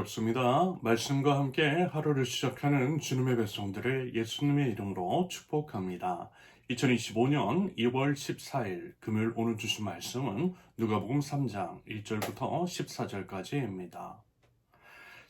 반갑습니다. 말씀과 함께 하루를 시작하는 주님의 백성들을 예수님의 이름으로 축복합니다. 2025년 2월 14일 금요일 오늘 주신 말씀은 누가복음 3장 1절부터 14절까지입니다.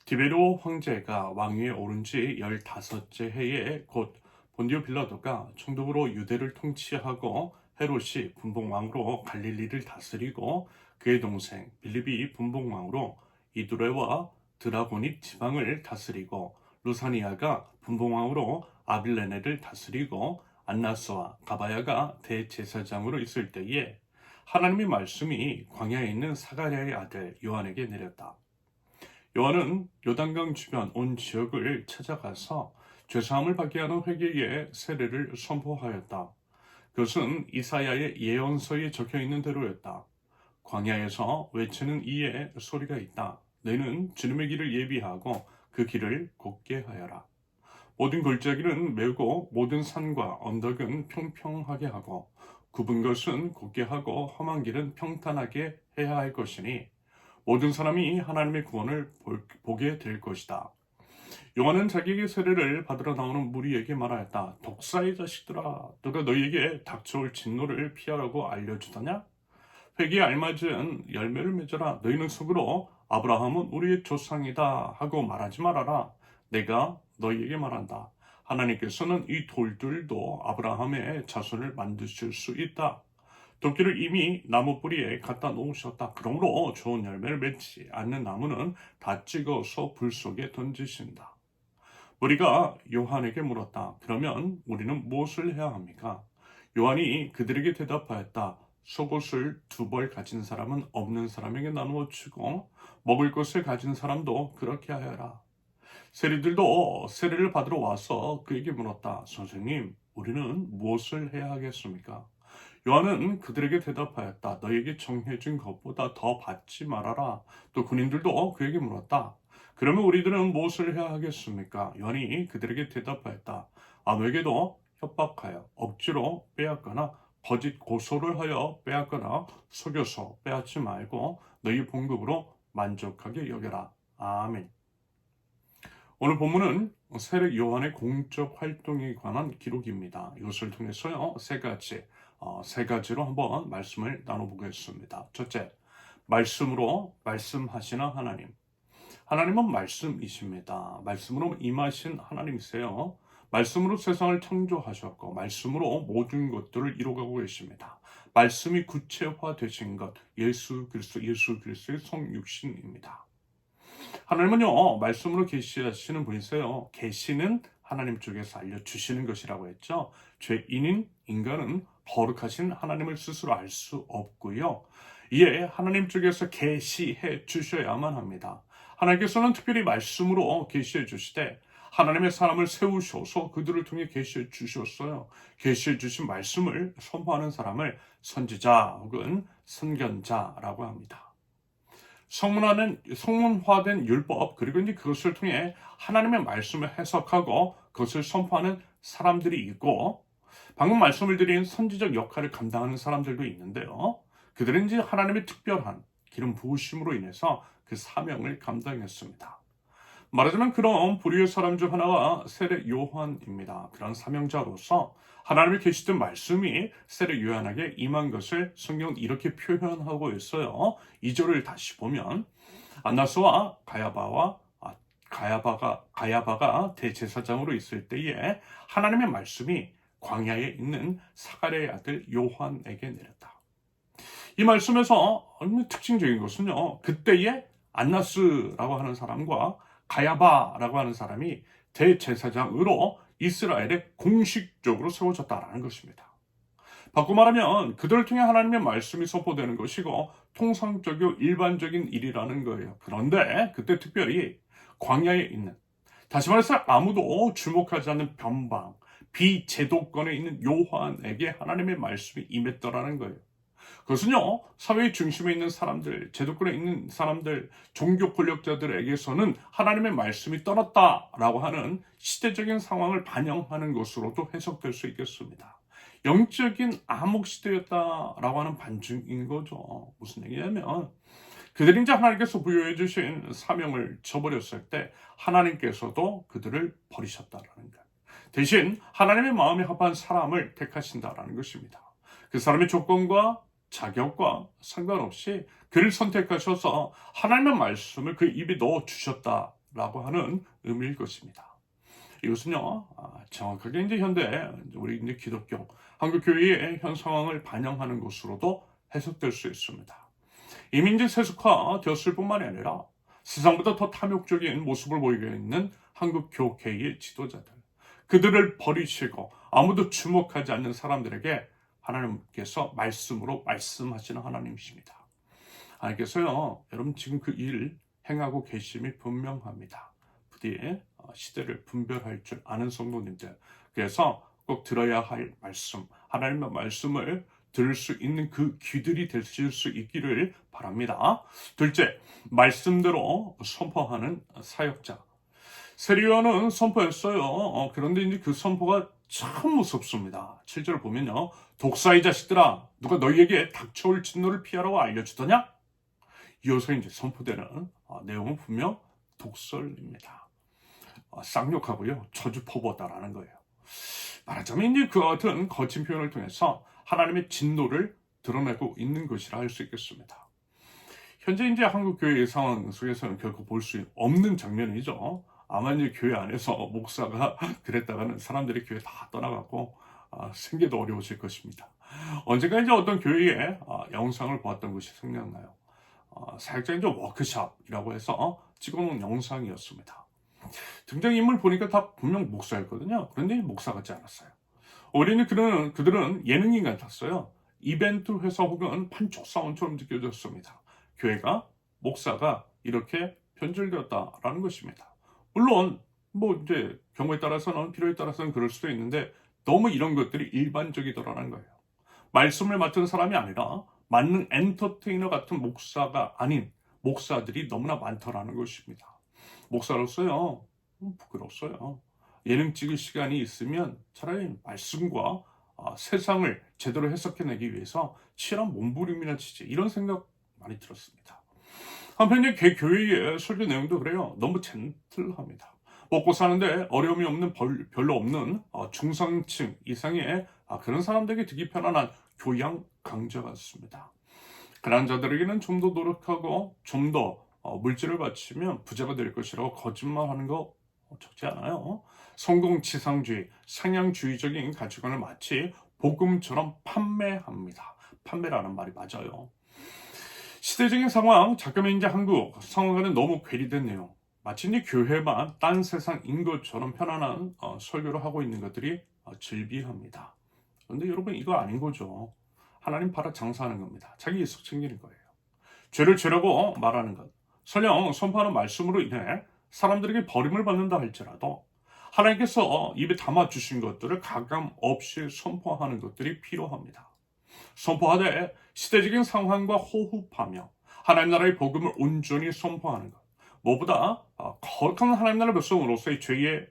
디베리오 황제가 왕위에 오른 지 15째 해에 곧 본디오 빌라도가 총독으로 유대를 통치하고 헤롯이 분봉왕으로 갈릴리를 다스리고 그의 동생 빌립이 분봉왕으로 이두레와 드라고닉 지방을 다스리고 루사니아가 분봉왕으로 아빌레네를 다스리고 안나스와 가바야가 대제사장으로 있을 때에 하나님의 말씀이 광야에 있는 사가랴의 아들 요한에게 내렸다. 요한은 요단강 주변 온 지역을 찾아가서 죄사함을 받게 하는 회개의 세례를 선포하였다. 그것은 이사야의 예언서에 적혀있는 대로였다. 광야에서 외치는 이의 소리가 있다. 너희는 주님의 길을 예비하고 그 길을 곧게 하여라. 모든 골짜기는 메우고 모든 산과 언덕은 평평하게 하고 굽은 것은 곧게 하고 험한 길은 평탄하게 해야 할 것이니 모든 사람이 하나님의 구원을 보게 될 것이다. 요한은 자기에게 세례를 받으러 나오는 무리에게 말하였다. 독사의 자식들아, 누가 너희에게 닥쳐올 진노를 피하라고 알려주더냐? 회개에 알맞은 열매를 맺어라. 너희는 속으로 아브라함은 우리의 조상이다 하고 말하지 말아라. 내가 너희에게 말한다. 하나님께서는 이 돌들도 아브라함의 자손을 만드실 수 있다. 도끼를 이미 나무 뿌리에 갖다 놓으셨다. 그러므로 좋은 열매를 맺지 않는 나무는 다 찍어서 불 속에 던지신다. 우리가 요한에게 물었다. 그러면 우리는 무엇을 해야 합니까? 요한이 그들에게 대답하였다. 속옷을 2벌 가진 사람은 없는 사람에게 나누어 주고 먹을 것을 가진 사람도 그렇게 하여라. 세리들도 세례를 받으러 와서 그에게 물었다. 선생님, 우리는 무엇을 해야 하겠습니까? 요한은 그들에게 대답하였다. 너에게 정해진 것보다 더 받지 말아라. 또 군인들도 그에게 물었다. 그러면 우리들은 무엇을 해야 하겠습니까? 요한이 그들에게 대답하였다. 아무에게도 협박하여 억지로 빼앗거나 거짓 고소를 하여 빼앗거나 속여서 빼앗지 말고 너희 봉급으로 만족하게 여겨라. 아멘. 오늘 본문은 세례 요한의 공적 활동에 관한 기록입니다. 이것을 통해서요, 세 가지로 한번 말씀을 나눠보겠습니다. 첫째, 말씀으로 말씀하시는 하나님. 하나님은 말씀이십니다. 말씀으로 임하신 하나님이세요. 말씀으로 세상을 창조하셨고 말씀으로 모든 것들을 이루어가고 계십니다. 말씀이 구체화되신 것, 예수 그리스도의 성육신입니다. 하나님은요, 말씀으로 계시하시는 분이세요. 계시는 하나님 쪽에서 알려주시는 것이라고 했죠. 죄인인 인간은 거룩하신 하나님을 스스로 알 수 없고요. 이에 하나님 쪽에서 계시해 주셔야만 합니다. 하나님께서는 특별히 말씀으로 계시해 주시되 하나님의 사람을 세우셔서 그들을 통해 계시해 주셨어요. 계시해 주신 말씀을 선포하는 사람을 선지자 혹은 선견자라고 합니다. 성문화된 율법, 그리고 이제 그것을 통해 하나님의 말씀을 해석하고 그것을 선포하는 사람들이 있고, 방금 말씀을 드린 선지적 역할을 감당하는 사람들도 있는데요. 그들은 이제 하나님의 특별한 기름 부으심으로 인해서 그 사명을 감당했습니다. 말하자면 그런 불의의 사람 중 하나가 세례 요한입니다. 그런 사명자로서 하나님의 계시던 말씀이 세례 요한에게 임한 것을 성경은 이렇게 표현하고 있어요. 2절을 다시 보면 안나스와 가야바가 대제사장으로 있을 때에 하나님의 말씀이 광야에 있는 사가랴의 아들 요한에게 내렸다. 이 말씀에서 특징적인 것은요, 그때에 안나스라고 하는 사람과 가야바라고 하는 사람이 대제사장으로 이스라엘에 공식적으로 세워졌다라는 것입니다. 바꿔 말하면 그들을 통해 하나님의 말씀이 선포되는 것이고 통상적이고 일반적인 일이라는 거예요. 그런데 그때 특별히 광야에 있는, 다시 말해서 아무도 주목하지 않는 변방, 비제도권에 있는 요한에게 하나님의 말씀이 임했더라는 거예요. 그것은요, 사회의 중심에 있는 사람들, 제도권에 있는 사람들, 종교 권력자들에게서는 하나님의 말씀이 떠났다라고 하는 시대적인 상황을 반영하는 것으로도 해석될 수 있겠습니다. 영적인 암흑 시대였다라고 하는 반증인 거죠. 무슨 얘기냐면 그들이 이제 하나님께서 부여해 주신 사명을 저버렸을 때 하나님께서도 그들을 버리셨다라는 것. 대신 하나님의 마음에 합한 사람을 택하신다라는 것입니다. 그 사람의 조건과 자격과 상관없이 그를 선택하셔서 하나님의 말씀을 그 입에 넣어 주셨다라고 하는 의미일 것입니다. 이것은요, 정확하게 이제 현대 우리 이제 기독교 한국 교회의 현 상황을 반영하는 것으로도 해석될 수 있습니다. 이미 이제 세속화되었을 뿐만이 아니라 세상보다 더 탐욕적인 모습을 보이고 있는 한국 교회의 지도자들, 그들을 버리시고 아무도 주목하지 않는 사람들에게 하나님께서 말씀으로 말씀하시는 하나님이십니다. 하나님께서요, 여러분 지금 그 일 행하고 계심이 분명합니다. 부디 시대를 분별할 줄 아는 성도님들, 그래서 꼭 들어야 할 말씀, 하나님의 말씀을 들을 수 있는 그 귀들이 되실 수 있기를 바랍니다. 둘째, 말씀대로 선포하는 사역자. 세리요한은 선포했어요. 그런데 이제 그 선포가 참 무섭습니다. 7절 보면요. 독사의 자식들아, 누가 너희에게 닥쳐올 진노를 피하라고 알려주더냐? 이어서 이제 선포되는 내용은 분명 독설입니다. 쌍욕하고요. 저주 포보다라는 거예요. 말하자면 이제 그와 같은 거친 표현을 통해서 하나님의 진노를 드러내고 있는 것이라 할 수 있겠습니다. 현재 이제 한국 교회의 상황 속에서는 결코 볼 수 없는 장면이죠. 아마 이제 교회 안에서 목사가 그랬다가는 사람들이 교회 다 떠나가고 생계도 어려워질 것입니다. 언젠가 이제 어떤 교회의 영상을 보았던 것이 생각나요. 사역자 이제 워크숍이라고 해서 찍어놓은 영상이었습니다. 등장인물 보니까 다 분명 목사였거든요. 그런데 목사 같지 않았어요. 우리는 그들은 예능인 같았어요. 이벤트 회사 혹은 판촉 사원처럼 느껴졌습니다. 교회가, 목사가 이렇게 변질되었다라는 것입니다. 물론 이제 경우에 따라서는 필요에 따라서는 그럴 수도 있는데 너무 이런 것들이 일반적이더라는 거예요. 말씀을 맡은 사람이 아니라 만능 엔터테이너 같은 목사가 아닌 목사들이 너무나 많더라는 것입니다. 목사로서요, 부끄럽어요. 예능 찍을 시간이 있으면 차라리 말씀과 세상을 제대로 해석해내기 위해서 치열한 몸부림이나 치지, 이런 생각 많이 들었습니다. 한편 교회의 설교 내용도 그래요. 너무 젠틀합니다. 먹고 사는데 어려움이 없는 별로 없는 중상층 이상의 그런 사람들에게 듣기 편안한 교양 강좌 같습니다. 가난한 자들에게는 좀 더 노력하고 좀 더 물질을 바치면 부자가 될 것이라고 거짓말하는 거 적지 않아요. 성공지상주의, 상향주의적인 가치관을 마치 복음처럼 판매합니다. 판매라는 말이 맞아요. 시대적인 상황, 잠깐만 이제 한국 상황과는 너무 괴리된 내용, 마치 이제 교회만 딴 세상인 것처럼 편안한 설교를 하고 있는 것들이 즐비합니다. 그런데 여러분 이거 아닌 거죠. 하나님 팔아 장사하는 겁니다. 자기 이석 챙기는 거예요. 죄를 죄라고 말하는 것, 설령 선포하는 말씀으로 인해 사람들에게 버림을 받는다 할지라도 하나님께서 입에 담아주신 것들을 가감 없이 선포하는 것들이 필요합니다. 선포하되 시대적인 상황과 호흡하며 하나님 나라의 복음을 온전히 선포하는 것, 무엇보다 거룩한 하나님 나라 백성으로서의 죄의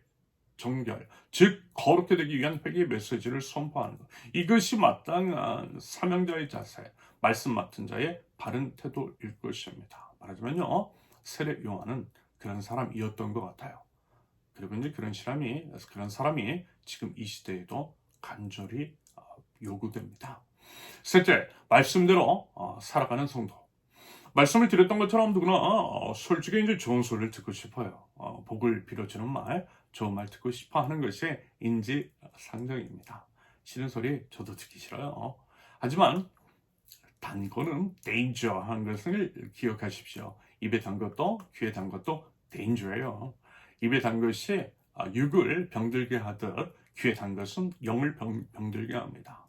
정결, 즉 거룩해 되기 위한 회개의 메시지를 선포하는 것, 이것이 마땅한 사명자의 자세, 말씀 맡은 자의 바른 태도일 것입니다. 말하자면요, 세례 요한은 그런 사람이었던 것 같아요. 그리고 이제 그런 사람이 지금 이 시대에도 간절히 요구됩니다. 셋째, 말씀대로 살아가는 성도. 말씀을 드렸던 것처럼 누구나 솔직히 이제 좋은 소리를 듣고 싶어요. 복을 빌어주는 말, 좋은 말 듣고 싶어 하는 것이 인지상정입니다. 싫은 소리 저도 듣기 싫어요. 하지만 단 거는 danger한 것을 기억하십시오. 입에 단 것도 귀에 단 것도 danger예요. 입에 단 것이 육을 병들게 하듯 귀에 단 것은 영을 병들게 합니다.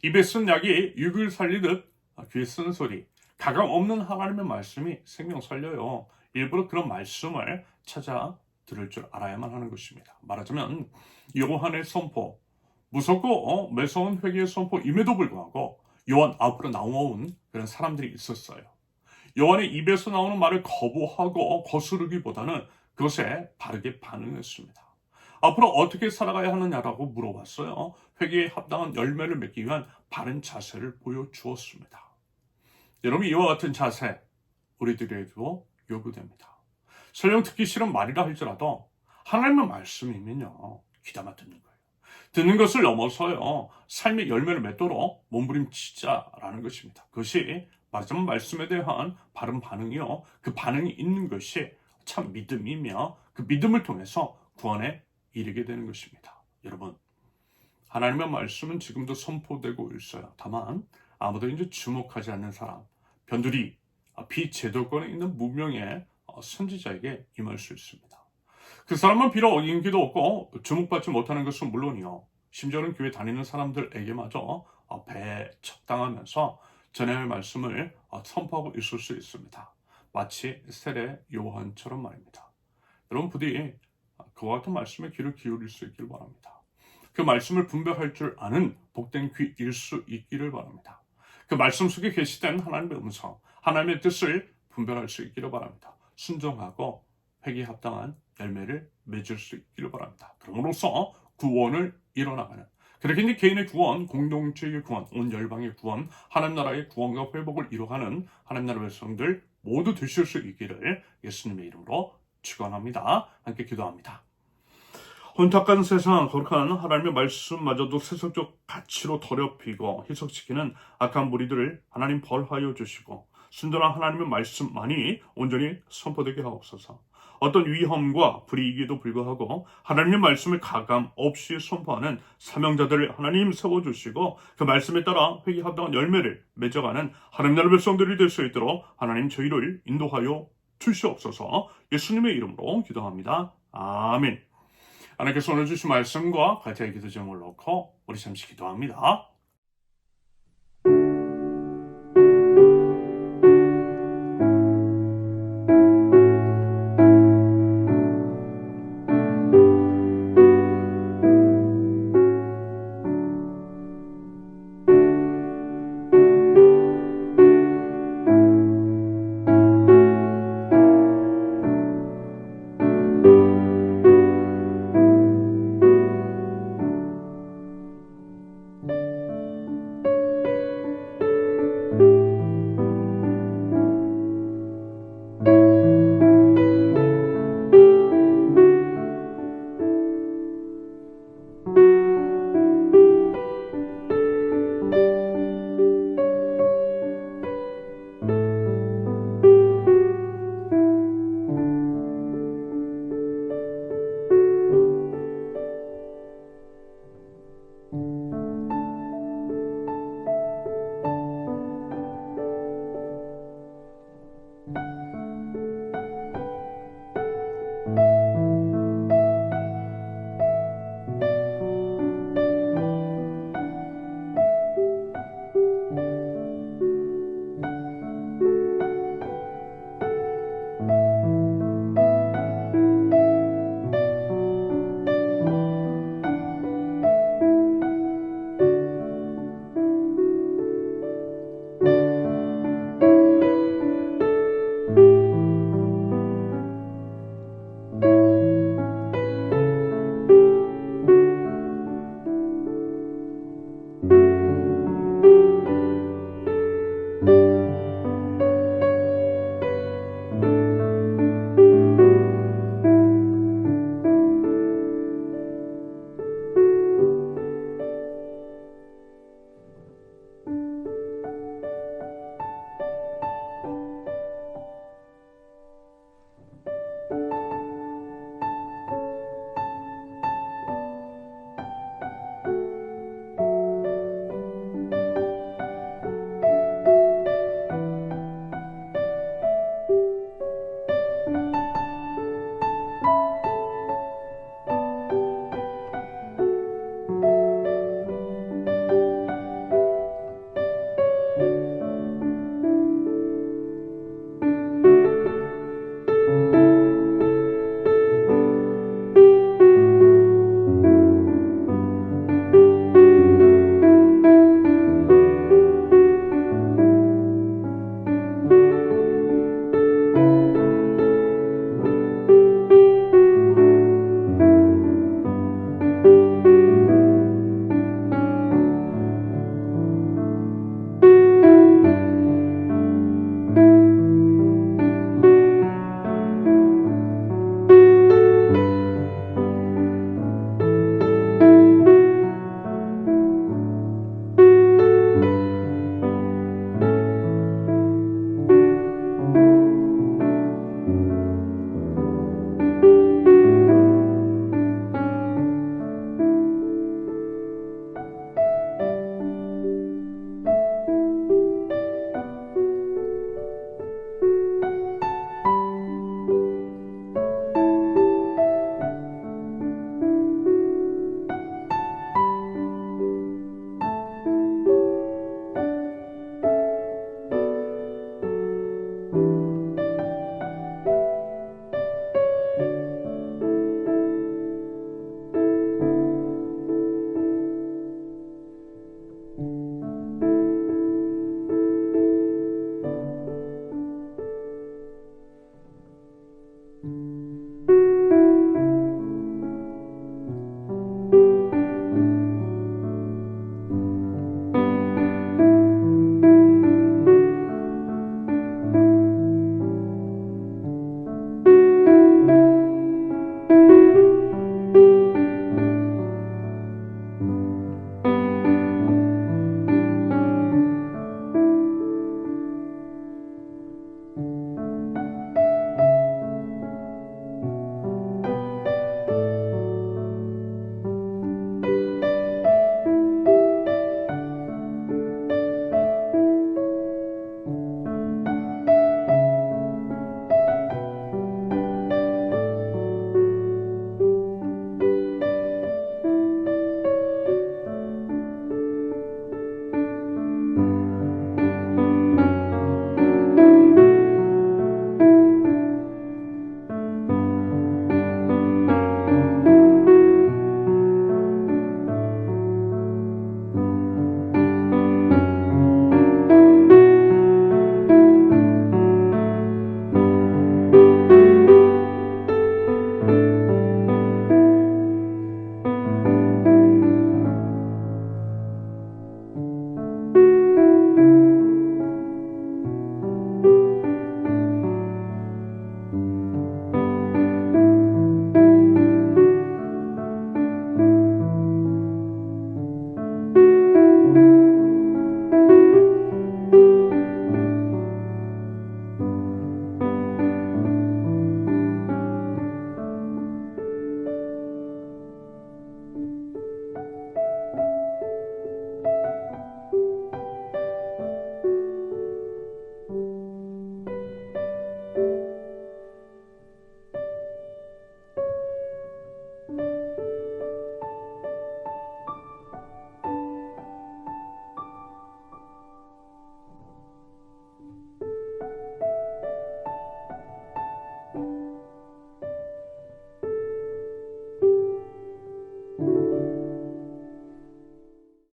입에 쓴 약이 육을 살리듯 귀에 쓴 소리, 가감 없는 하나님의 말씀이 생명 살려요. 일부러 그런 말씀을 찾아 들을 줄 알아야만 하는 것입니다. 말하자면 요한의 선포, 무섭고 매서운 회개의 선포임에도 불구하고 요한 앞으로 나온 그런 사람들이 있었어요. 요한의 입에서 나오는 말을 거부하고 거스르기보다는 그것에 바르게 반응했습니다. 앞으로 어떻게 살아가야 하느냐라고 물어봤어요. 회개에 합당한 열매를 맺기 위한 바른 자세를 보여주었습니다. 여러분, 이와 같은 자세, 우리들에게도 요구됩니다. 설령 듣기 싫은 말이라 할지라도 하나님의 말씀이면요, 귀담아 듣는 거예요. 듣는 것을 넘어서요, 삶의 열매를 맺도록 몸부림치자라는 것입니다. 그것이 마지막 말씀에 대한 바른 반응이요, 그 반응이 있는 것이 참 믿음이며 그 믿음을 통해서 구원에 이르게 되는 것입니다. 여러분, 하나님의 말씀은 지금도 선포되고 있어요. 다만 아무도 이제 주목하지 않는 사람, 변두리, 비제도권에 있는 무명의 선지자에게 임할 수 있습니다. 그 사람은 비록 인기도 없고 주목받지 못하는 것은 물론이요, 심지어는 교회 다니는 사람들에게마저 배척당하면서 전해야 할 말씀을 선포하고 있을 수 있습니다. 마치 세례 요한처럼 말입니다. 여러분 부디 그와 같은 말씀에 귀를 기울일 수 있기를 바랍니다. 그 말씀을 분별할 줄 아는 복된 귀일 수 있기를 바랍니다. 그 말씀 속에 계시된 하나님의 음성, 하나님의 뜻을 분별할 수 있기를 바랍니다. 순종하고 회개에 합당한 열매를 맺을 수 있기를 바랍니다. 그럼으로써 구원을 이뤄나가는, 그렇게 이제 개인의 구원, 공동체의 구원, 온 열방의 구원, 하나님 나라의 구원과 회복을 이뤄가는 하나님 나라 백성들 모두 되실 수 있기를 예수님의 이름으로 축원합니다. 함께 기도합니다. 혼탁한 세상, 거룩한 하나님의 말씀마저도 세속적 가치로 더럽히고 희석시키는 악한 무리들을 하나님 벌하여 주시고 순전한 하나님의 말씀만이 온전히 선포되게 하옵소서. 어떤 위험과 불이익에도 불구하고 하나님의 말씀을 가감 없이 선포하는 사명자들을 하나님 세워주시고 그 말씀에 따라 회개에 합당한 열매를 맺어가는 하나님 나라 백성들이 될 수 있도록 하나님 저희를 인도하여 주시옵소서. 예수님의 이름으로 기도합니다. 아멘. 하나님께서 오늘 주신 말씀과 같이 기도 제목을 놓고 우리 잠시 기도합니다.